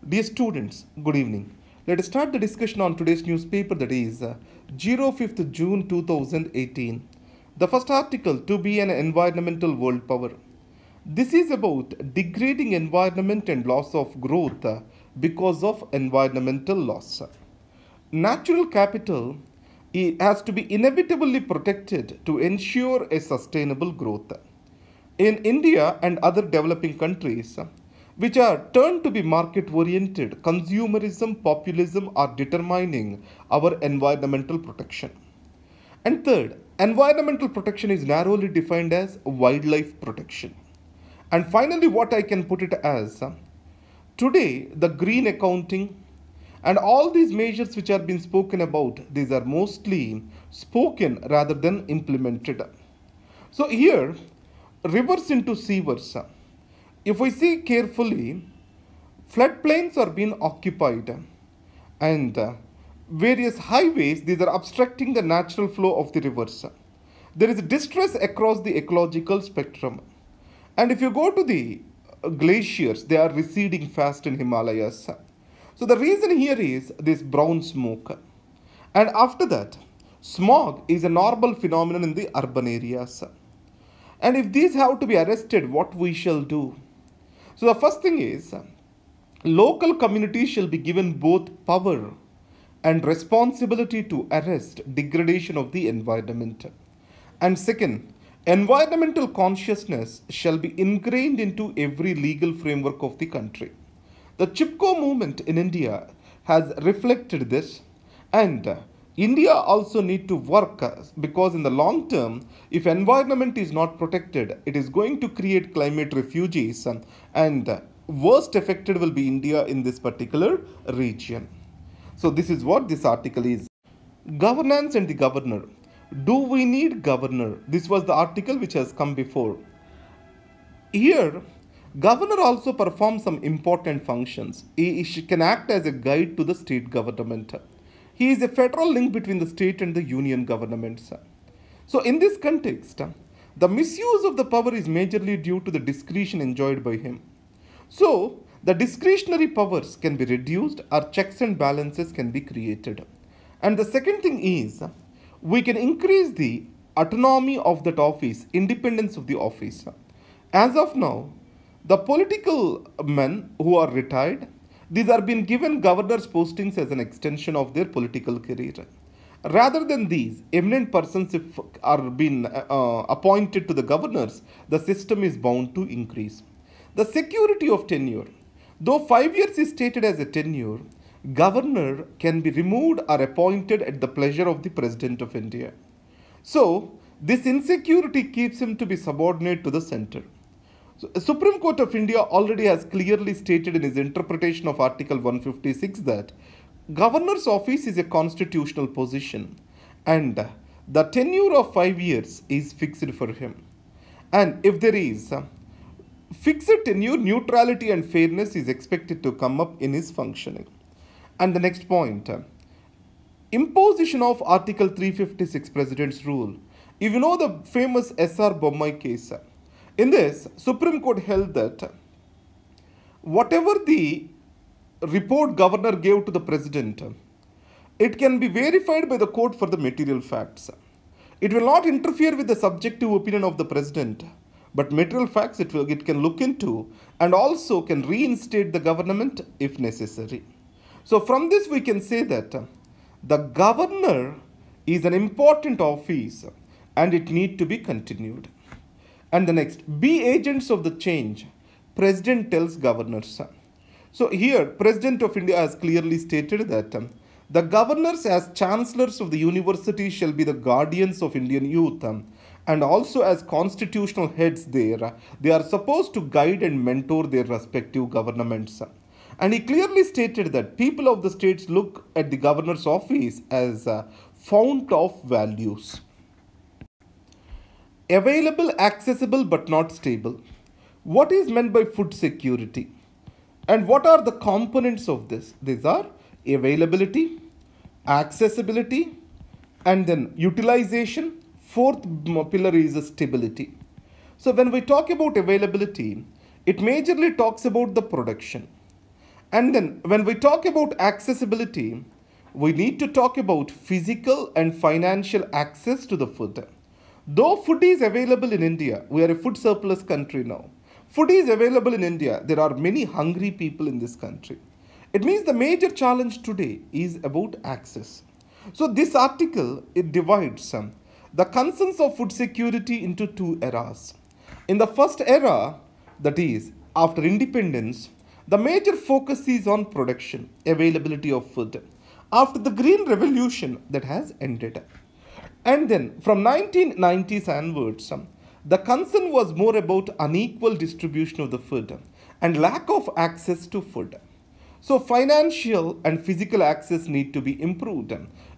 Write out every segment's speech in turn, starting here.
Dear students, good evening. Let us start the discussion on today's newspaper, that is 05th June 2018. The first article, to be an environmental world power. This is about degrading environment and loss of growth because of environmental loss. Natural capital has to be inevitably protected to ensure a sustainable growth. In India and other developing countries, which are turned to be market oriented, consumerism, populism are determining our environmental protection. And third, environmental protection is narrowly defined as wildlife protection. And finally, what I can put it as today, the green accounting and all these measures which are being spoken about, these are mostly spoken rather than implemented. So here, rivers into sewers. If we see carefully, floodplains are being occupied and various highways, these are obstructing the natural flow of the rivers. There is distress across the ecological spectrum. And if you go to the glaciers, they are receding fast in Himalayas. So the reason here is this brown smoke. And after that, smog is a normal phenomenon in the urban areas. And if these have to be arrested, what we shall do? So the first thing is, local communities shall be given both power and responsibility to arrest degradation of the environment. And second, environmental consciousness shall be ingrained into every legal framework of the country. The Chipko movement in India has reflected this, and India also need to work because in the long term, if environment is not protected, it is going to create climate refugees and worst affected will be India in this particular region. So this is what this article is. Governance and the governor. Do we need governor? This was the article which has come before. Here, governor also performs some important functions. He can act as a guide to the state government. He is a federal link between the state and the union governments. So in this context, the misuse of the power is majorly due to the discretion enjoyed by him. So the discretionary powers can be reduced or checks and balances can be created. And the second thing is, we can increase the autonomy of that office, independence of the office. As of now, the political men who are retired, these are being given governor's postings as an extension of their political career. Rather than these, eminent persons if are being appointed to the governors, the system is bound to increase. The security of tenure. Though 5 years is stated as a tenure, governor can be removed or appointed at the pleasure of the President of India. So, this insecurity keeps him to be subordinate to the center. So, the Supreme Court of India already has clearly stated in its interpretation of Article 156 that governor's office is a constitutional position and the tenure of 5 years is fixed for him. And if there is fixed tenure, neutrality and fairness is expected to come up in his functioning. And the next point, imposition of Article 356 President's rule. If you know the famous S.R. Bommai case, in this, Supreme Court held that whatever the report governor gave to the president, it can be verified by the court for the material facts. It will not interfere with the subjective opinion of the president, but material facts it can look into and also can reinstate the government if necessary. So from this we can say that the governor is an important office and it need to be continued. And the next, be agents of the change. President tells governors. So here, President of India has clearly stated that the governors as chancellors of the university shall be the guardians of Indian youth and also as constitutional heads there, they are supposed to guide and mentor their respective governments. And he clearly stated that people of the states look at the governor's office as a fount of values. Available, accessible, but not stable. What is meant by food security? And what are the components of this? These are availability, accessibility, and then utilization. Fourth pillar is stability. So when we talk about availability, it majorly talks about the production. And then when we talk about accessibility, we need to talk about physical and financial access to the food. Though food is available in India, we are a food surplus country now. Food is available in India. There are many hungry people in this country. It means the major challenge today is about access. So this article, it divides the concerns of food security into two eras. In the first era, that is after independence, the major focus is on production, availability of food. After the Green Revolution, that has ended. And then from 1990s onwards, the concern was more about unequal distribution of the food and lack of access to food. So financial and physical access need to be improved,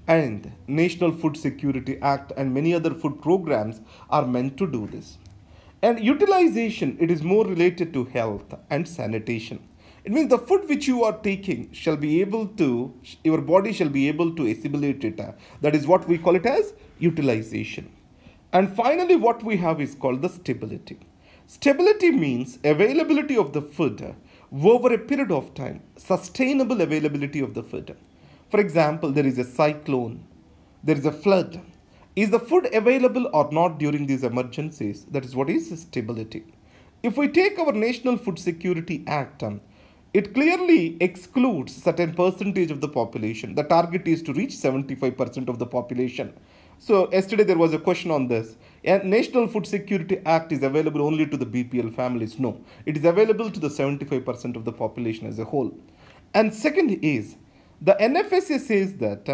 and National Food Security Act and many other food programs are meant to do this. And utilization, it is more related to health and sanitation. It means the food which you are taking shall be able to, your body shall be able to assimilate it. That is what we call it as utilization. And finally, what we have is called the stability. Stability means availability of the food over a period of time, sustainable availability of the food. For example, there is a cyclone, there is a flood. Is the food available or not during these emergencies? That is what is stability. If we take our National Food Security Act, it clearly excludes certain percentage of the population. The target is to reach 75% of the population. So yesterday there was a question on this. And National Food Security Act is available only to the BPL families. No, it is available to the 75% of the population as a whole. And second is, the NFSA says that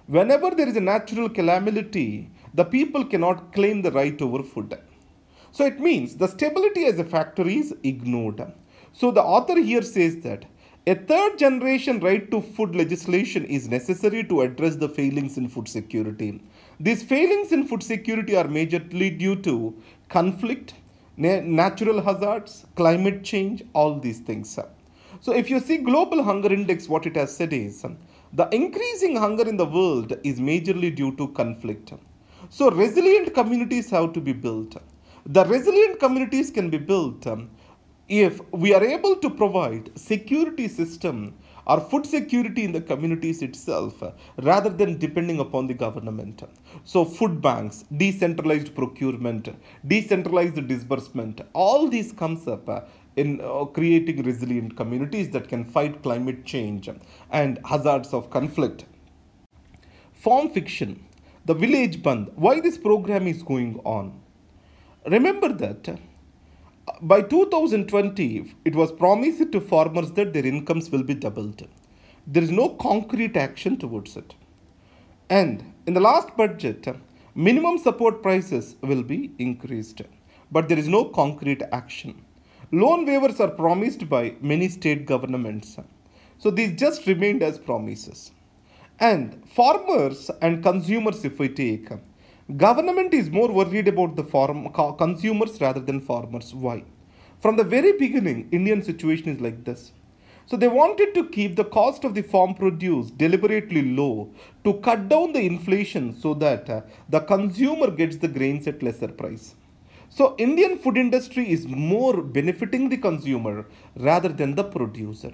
whenever there is a natural calamity, the people cannot claim the right over food. So it means the stability as a factor is ignored. So the author here says that a third generation right to food legislation is necessary to address the failings in food security. These failings in food security are majorly due to conflict, natural hazards, climate change, all these things. So if you see Global Hunger Index, what it has said is the increasing hunger in the world is majorly due to conflict. So resilient communities have to be built. The resilient communities can be built if we are able to provide security system or food security in the communities itself rather than depending upon the government. So food banks, decentralized procurement, decentralized disbursement, all these comes up in creating resilient communities that can fight climate change and hazards of conflict. Farm fiction, the village bandh, why this program is going on? Remember that by 2020, it was promised to farmers that their incomes will be doubled. There is no concrete action towards it. And in the last budget, minimum support prices will be increased. But there is no concrete action. Loan waivers are promised by many state governments. So these just remained as promises. And farmers and consumers, if we take, government is more worried about the consumers rather than farmers. Why? From the very beginning, Indian situation is like this. So they wanted to keep the cost of the farm produce deliberately low to cut down the inflation so that the consumer gets the grains at lesser price. So Indian food industry is more benefiting the consumer rather than the producer.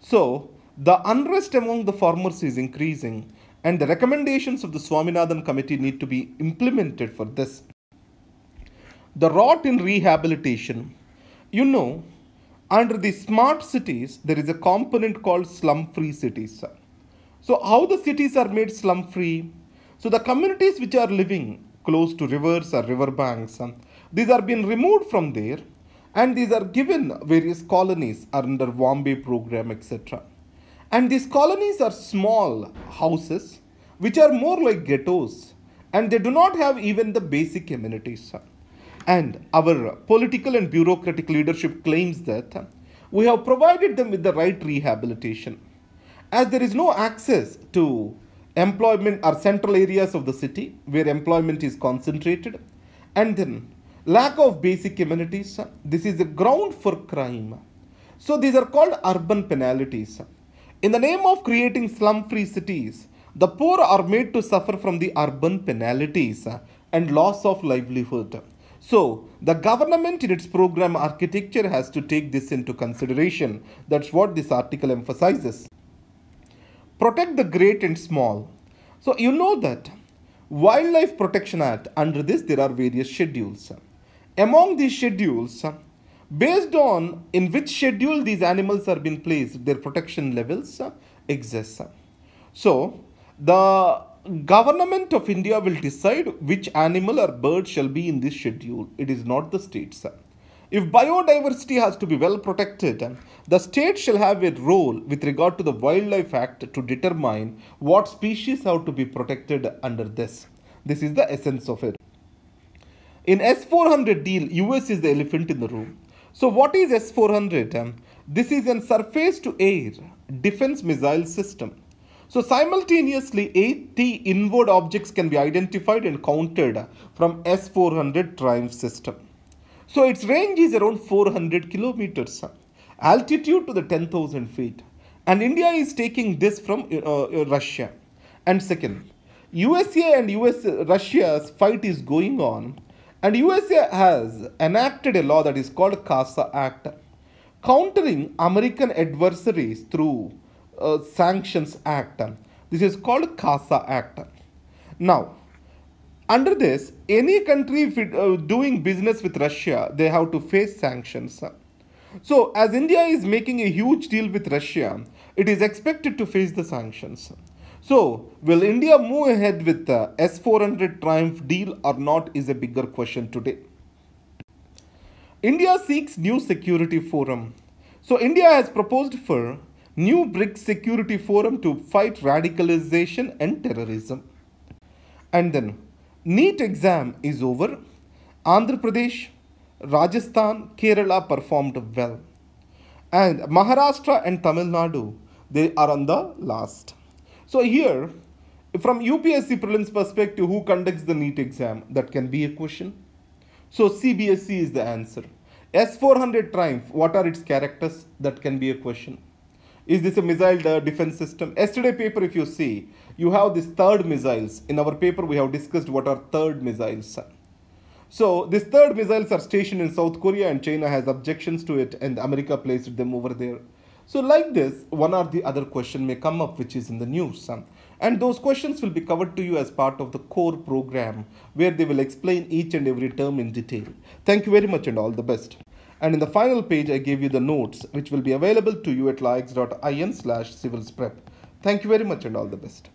So the unrest among the farmers is increasing, and the recommendations of the Swaminathan committee need to be implemented for this. The rot in rehabilitation. Under the smart cities, there is a component called slum-free cities. So how the cities are made slum-free? So the communities which are living close to rivers or river banks, these are being removed from there, and these are given various colonies under Bombay program, etc. And these colonies are small houses which are more like ghettos, and they do not have even the basic amenities. And our political and bureaucratic leadership claims that we have provided them with the right rehabilitation. As there is no access to employment or central areas of the city where employment is concentrated, and then lack of basic amenities, this is the ground for crime. So these are called urban penalties. In the name of creating slum-free cities, the poor are made to suffer from the urban penalties and loss of livelihood. So, the government in its program architecture has to take this into consideration. That's what this article emphasizes. Protect the great and small. So, you know that Wildlife Protection Act, under this there are various schedules. Among these schedules, based on in which schedule these animals are being placed, their protection levels exist. So, the government of India will decide which animal or bird shall be in this schedule. It is not the states. If biodiversity has to be well protected, the state shall have a role with regard to the Wildlife Act to determine what species have to be protected under this. This is the essence of it. In S-400 deal, US is the elephant in the room. So what is S-400? This is a surface-to-air defense missile system. So simultaneously 80 inward objects can be identified and counted from S-400 Triumph system. So its range is around 400 kilometers, altitude to the 10,000 feet. And India is taking this from Russia. And second, USA and Russia's fight is going on. And USA has enacted a law that is called CASA Act, countering American adversaries through Sanctions Act. This is called CASA Act. Now, under this, any country doing business with Russia, they have to face sanctions. So, as India is making a huge deal with Russia, it is expected to face the sanctions. So, will India move ahead with the S-400 Triumph deal or not is a bigger question today. India seeks new security forum. So, India has proposed for new BRICS security forum to fight radicalization and terrorism. And then, NEET exam is over. Andhra Pradesh, Rajasthan, Kerala performed well. And Maharashtra and Tamil Nadu, they are on the last. So here, from UPSC prelims perspective, who conducts the NEET exam? That can be a question. So CBSE is the answer. S-400 Triumph, what are its characters? That can be a question. Is this a missile defense system? Yesterday paper, if you see, you have these third missiles. In our paper, we have discussed what are third missiles. So these third missiles are stationed in South Korea and China has objections to it and America placed them over there. So like this, one or the other question may come up which is in the news. And those questions will be covered to you as part of the core program where they will explain each and every term in detail. Thank you very much and all the best. And in the final page, I gave you the notes which will be available to you at laix.in/civilsprep. Thank you very much and all the best.